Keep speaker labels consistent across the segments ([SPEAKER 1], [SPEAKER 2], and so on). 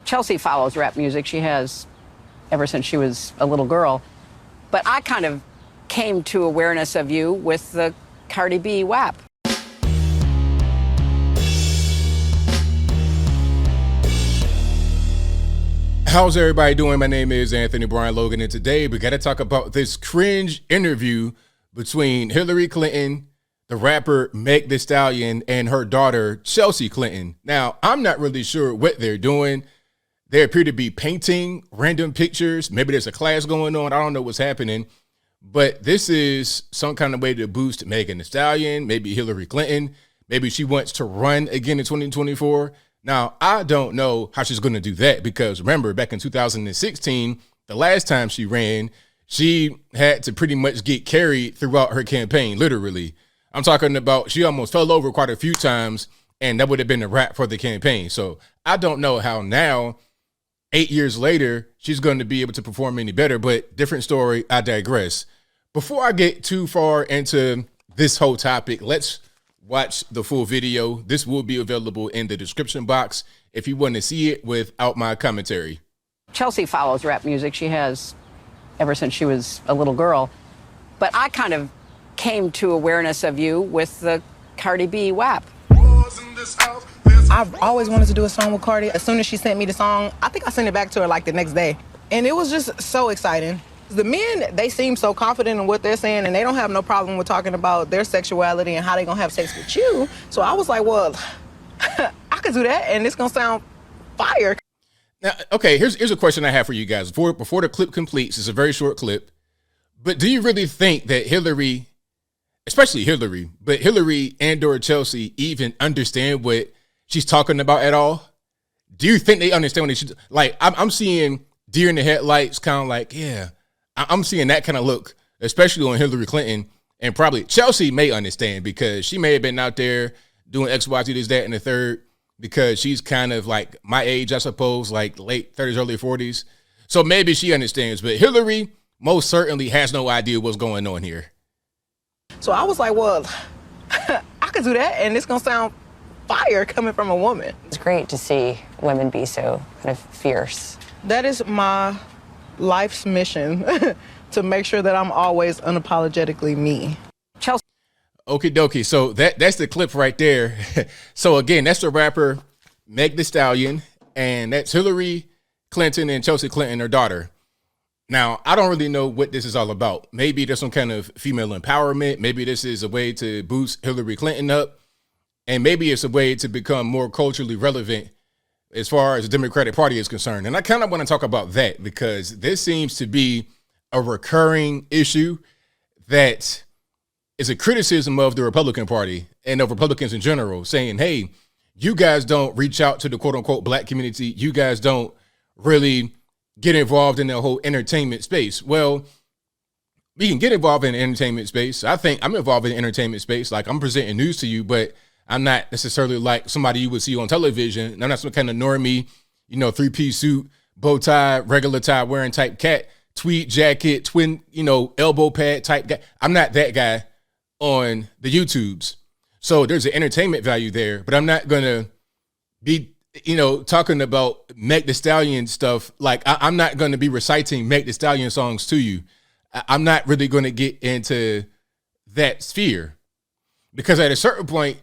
[SPEAKER 1] Chelsea follows rap music. She has ever since she was a little girl. But I kind of came to awareness of you with the Cardi B WAP.
[SPEAKER 2] How's everybody doing? My name is Anthony Brian Logan, and today we got to talk about this cringe interview between Hillary Clinton, the rapper Meg Thee Stallion, and her daughter Chelsea Clinton. Now, I'm not really sure what they're doing. They appear to be painting random pictures. Maybe there's a class going on. I don't know what's happening. But this is some kind of way to boost Megan Thee Stallion, maybe Hillary Clinton. Maybe she wants to run again in 2024. Now, I don't know how she's going to do that because remember, back in 2016, the last time she ran, she had to pretty much get carried throughout her campaign, literally. I'm talking about she almost fell over quite a few times, and that would have been a wrap for the campaign. So I don't know how now, 8 years later, she's going to be able to perform any better, but different story, I digress. Before I get too far into this whole topic, let's watch the full video. This will be available in the description box if you want to see it without my commentary.
[SPEAKER 1] Chelsea follows rap music. She has ever since she was a little girl. But I kind of came to awareness of you with the Cardi B WAP.
[SPEAKER 3] I've always wanted to do a song with Cardi. As soon as she sent me the song, I think I sent it back to her like the next day. And it was just so exciting. The men, they seem so confident in what they're saying, and they don't have no problem with talking about their sexuality and how they gonna have sex with you. So I was like, well, I could do that, and it's gonna sound fire.
[SPEAKER 2] Now, okay, here's a question I have for you guys. Before the clip completes, it's a very short clip, but do you really think that Hillary, especially Hillary, but Hillary and or Chelsea even understand what she's talking about at all? Do you think they understand what she's like? I'm seeing deer in the headlights, kind of like, yeah. I'm seeing that kind of look, especially on Hillary Clinton, and probably Chelsea may understand because she may have been out there doing X, Y, Z, this, that, and the third because she's kind of like my age, I suppose, like late 30s, early 40s. So maybe she understands, but Hillary most certainly has no idea what's going on here.
[SPEAKER 3] So I was like, well, I could do that, and it's gonna sound fire coming from a woman.
[SPEAKER 4] It's great to see women be so kind of fierce.
[SPEAKER 3] That is my life's mission, to make sure that I'm always unapologetically me.
[SPEAKER 1] Chelsea.
[SPEAKER 2] Okie dokie. So that's the clip right there. So again, that's the rapper Meg Thee Stallion, and that's Hillary Clinton and Chelsea Clinton, her daughter. Now, I don't really know what this is all about. Maybe there's some kind of female empowerment. Maybe this is a way to boost Hillary Clinton up. And maybe it's a way to become more culturally relevant as far as the Democratic Party is concerned. And I kind of want to talk about that because this seems to be a recurring issue that is a criticism of the Republican Party and of Republicans in general, saying, hey, you guys don't reach out to the quote unquote black community. You guys don't really get involved in the whole entertainment space. Well, we can get involved in the entertainment space. I think I'm involved in the entertainment space. Like I'm presenting news to you, but I'm not necessarily like somebody you would see on television. I'm not some kind of normie, three-piece suit, bow tie, regular tie wearing type cat, tweed jacket, twin, elbow pad type guy. I'm not that guy on the YouTubes. So there's an entertainment value there, but I'm not going to be, talking about Meg Thee Stallion stuff. Like I'm not going to be reciting Meg Thee Stallion songs to you. I'm not really going to get into that sphere because at a certain point,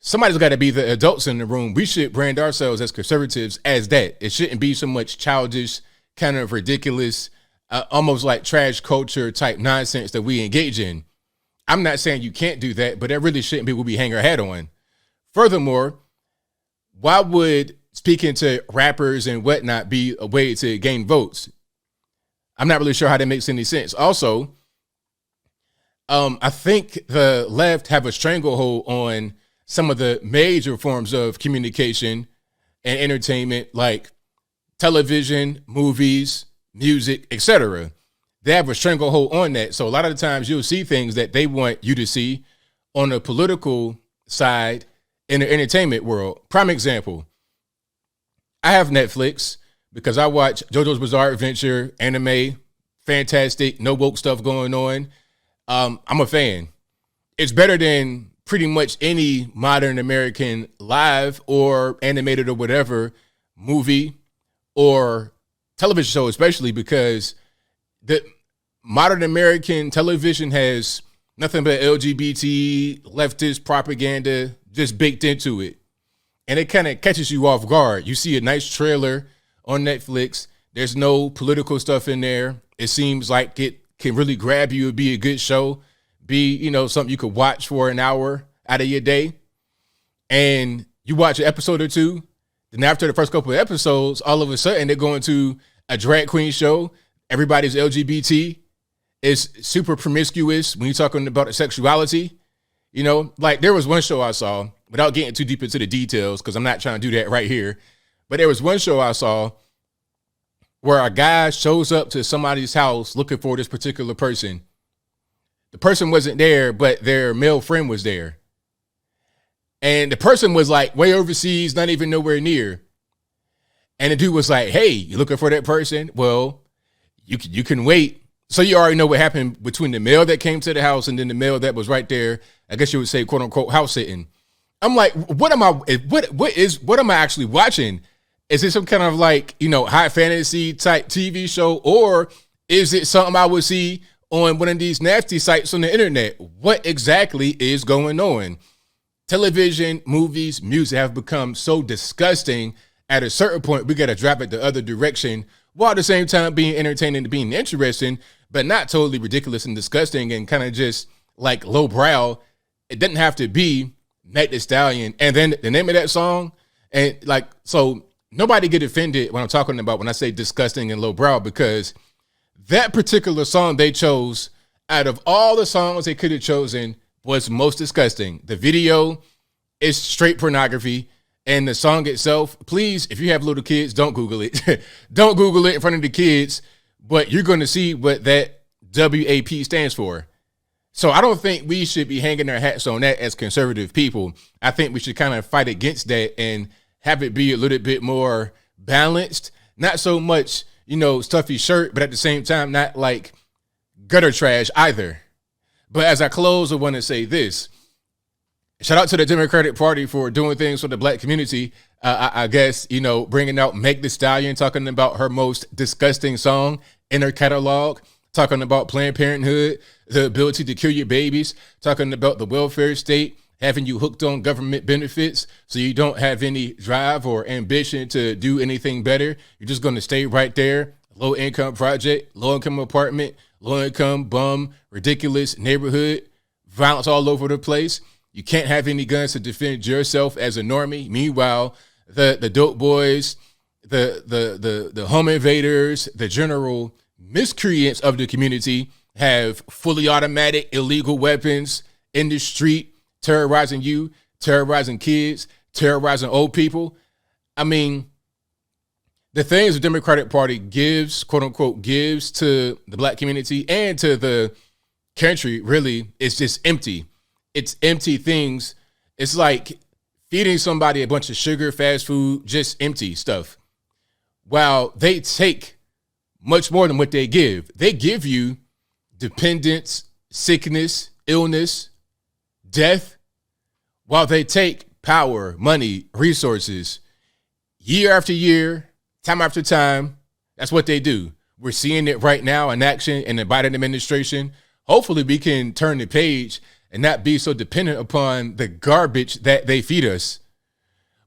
[SPEAKER 2] somebody's got to be the adults in the room. We should brand ourselves as conservatives as that. It shouldn't be so much childish, kind of ridiculous, almost like trash culture type nonsense that we engage in. I'm not saying you can't do that, but that really shouldn't be what we hang our hat on. Furthermore, why would speaking to rappers and whatnot be a way to gain votes? I'm not really sure how that makes any sense. Also, I think the left have a stranglehold on some of the major forms of communication and entertainment like television, movies, music, etc. They have a stranglehold on that. So a lot of the times you'll see things that they want you to see on the political side in the entertainment world. Prime example, I have Netflix because I watch JoJo's Bizarre Adventure, anime, fantastic, no woke stuff going on. I'm a fan. It's better than pretty much any modern American live or animated or whatever movie or television show, especially because the modern American television has nothing but LGBT, leftist propaganda just baked into it. And it kind of catches you off guard. You see a nice trailer on Netflix. There's no political stuff in there. It seems like it can really grab you and be a good show, be, you know, something you could watch for an hour out of your day. And you watch an episode or two. Then after the first couple of episodes, all of a sudden they're going to a drag queen show. Everybody's LGBT. It's super promiscuous when you're talking about sexuality. You know, like there was one show I saw, without getting too deep into the details, because I'm not trying to do that right here. But there was one show I saw where a guy shows up to somebody's house looking for this particular person. The person wasn't there, but their male friend was there. And the person was like way overseas, not even nowhere near. And the dude was like, hey, you looking for that person? Well, you can wait. So you already know what happened between the male that came to the house and then the male that was right there. I guess you would say, quote unquote, house sitting. I'm like, what am I actually watching? Is it some kind of like, you know, high fantasy type TV show, or is it something I would see on one of these nasty sites on the internet? What exactly is going on? Television, movies, music have become so disgusting. At a certain point, we got to drop it the other direction, while at the same time being entertaining and being interesting, but not totally ridiculous and disgusting and kind of just like lowbrow. It doesn't have to be Meg Thee Stallion. And then the name of that song, and like, so nobody get offended when I'm talking about when I say disgusting and lowbrow, because that particular song they chose out of all the songs they could have chosen was most disgusting. The video is straight pornography. And the song itself, please, if you have little kids, don't Google it. Don't Google it in front of the kids, but you're going to see what that WAP stands for. So I don't think we should be hanging our hats on that as conservative people. I think we should kind of fight against that and have it be a little bit more balanced. Not so much, you know, stuffy shirt, but at the same time, not like gutter trash either. But as I close, I want to say this. Shout out to the Democratic Party for doing things for the black community. I guess, you know, bringing out Meg Thee Stallion, talking about her most disgusting song in her catalog, talking about Planned Parenthood, the ability to kill your babies, talking about the welfare state, having you hooked on government benefits so you don't have any drive or ambition to do anything better. You're just going to stay right there. Low income project, low income apartment, low income bum, ridiculous neighborhood, violence all over the place. You can't have any guns to defend yourself as a normie. Meanwhile, the dope boys, the home invaders, the general miscreants of the community have fully automatic illegal weapons in the street, terrorizing you, terrorizing kids, terrorizing old people. I mean, the things the Democratic Party gives, quote unquote, gives to the black community and to the country, really, is just empty. It's empty things. It's like feeding somebody a bunch of sugar, fast food, just empty stuff. While they take much more than what they give. They give you dependence, sickness, illness, death, while they take power, money, resources, year after year, time after time. That's what they do. We're seeing it right now in action in the Biden administration. Hopefully we can turn the page and not be so dependent upon the garbage that they feed us.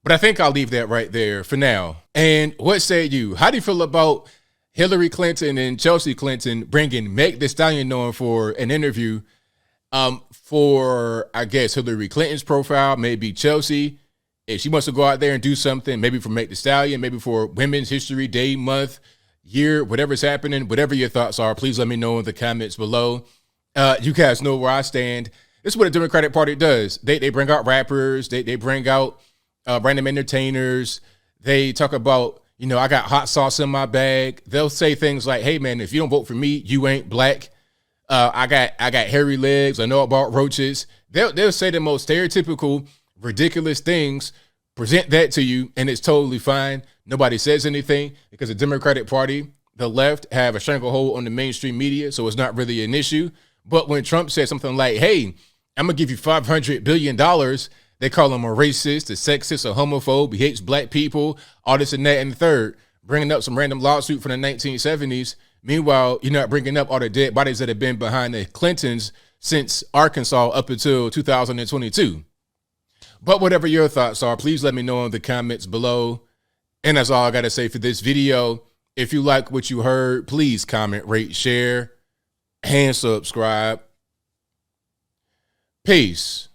[SPEAKER 2] But I think I'll leave that right there for now. And what say you? How do you feel about Hillary Clinton and Chelsea Clinton bringing Meg Thee Stallion on for an interview for, I guess, Hillary Clinton's profile, maybe Chelsea, if she wants to go out there and do something, maybe for Meg Thee Stallion, maybe for Women's History Day, month, year, whatever's happening, whatever your thoughts are, please let me know in the comments below. You guys know where I stand. This is what the Democratic Party does. They bring out rappers. They bring out random entertainers. They talk about, you know, I got hot sauce in my bag. They'll say things like, hey, man, if you don't vote for me, you ain't black. I got hairy legs. I know about roaches. They'll say the most stereotypical, ridiculous things, present that to you, and it's totally fine. Nobody says anything because the Democratic Party, the left, have a stranglehold on the mainstream media, so it's not really an issue. But when Trump said something like, hey, I'm going to give you $500 billion, they call him a racist, a sexist, a homophobe. He hates black people, all this and that and the third. bringing up some random lawsuit from the 1970s. Meanwhile, you're not bringing up all the dead bodies that have been behind the Clintons since Arkansas up until 2022. But whatever your thoughts are, please let me know in the comments below. And that's all I got to say for this video. If you like what you heard, please comment, rate, share, and subscribe. Peace.